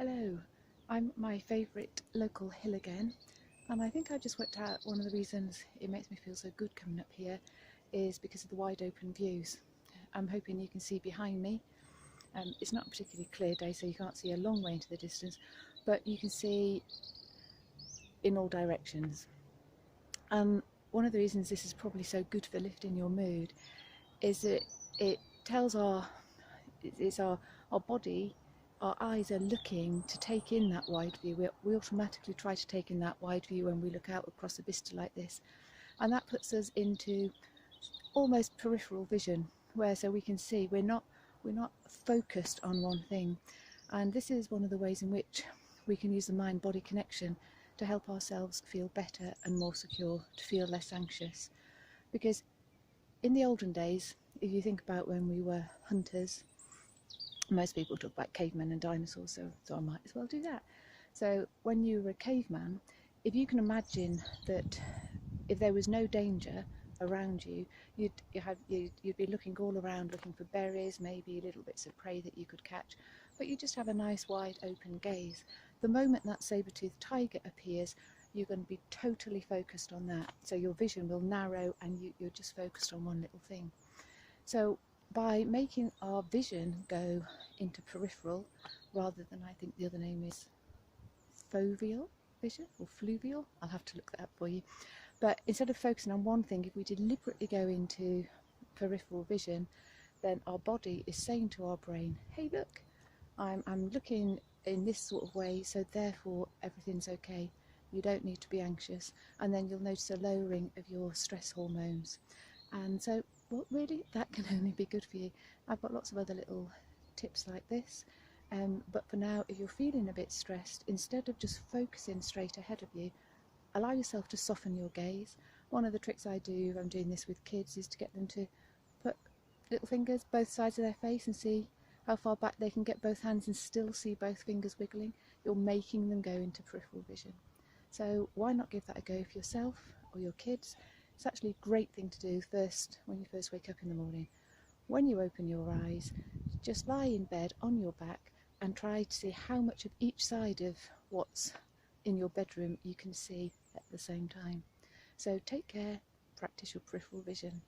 Hello, I'm at my favourite local hill again, and I think I just worked out one of the reasons it makes me feel so good coming up here is because of the wide open views. I'm hoping you can see behind me. It's not a particularly clear day, so you can't see a long way into the distance, but you can see in all directions. And one of the reasons this is probably so good for lifting your mood is that it tells our body, our eyes are looking to take in that wide view. We automatically try to take in that wide view when we look out across a vista like this, and that puts us into almost peripheral vision, where so we can see we're not focused on one thing. And this is one of the ways in which we can use the mind-body connection to help ourselves feel better and more secure, to feel less anxious. Because in the olden days, if you think about when we were hunters, most people talk about cavemen and dinosaurs, so I might as well do that. So when you were a caveman, if you can imagine that if there was no danger around you, you'd be looking all around, looking for berries, maybe little bits of prey that you could catch, but you just have a nice wide open gaze. The moment that saber-toothed tiger appears, you're going to be totally focused on that, so your vision will narrow and you're just focused on one little thing. So by making our vision go into peripheral, rather than, I think the other name is foveal vision or fluvial, I'll have to look that up for you, but instead of focusing on one thing, if we deliberately go into peripheral vision, then our body is saying to our brain, hey look, I'm looking in this sort of way, so therefore everything's okay, you don't need to be anxious. And then you'll notice a lowering of your stress hormones. And so, well, really, that can only be good for you. I've got lots of other little tips like this, but for now, if you're feeling a bit stressed, instead of just focusing straight ahead of you, allow yourself to soften your gaze. One of the tricks I do, if I'm doing this with kids, is to get them to put little fingers both sides of their face and see how far back they can get both hands and still see both fingers wiggling. You're making them go into peripheral vision. So why not give that a go for yourself or your kids? It's actually a great thing to do first when you first wake up in the morning. When you open your eyes, just lie in bed on your back and try to see how much of each side of what's in your bedroom you can see at the same time. So take care, practice your peripheral vision.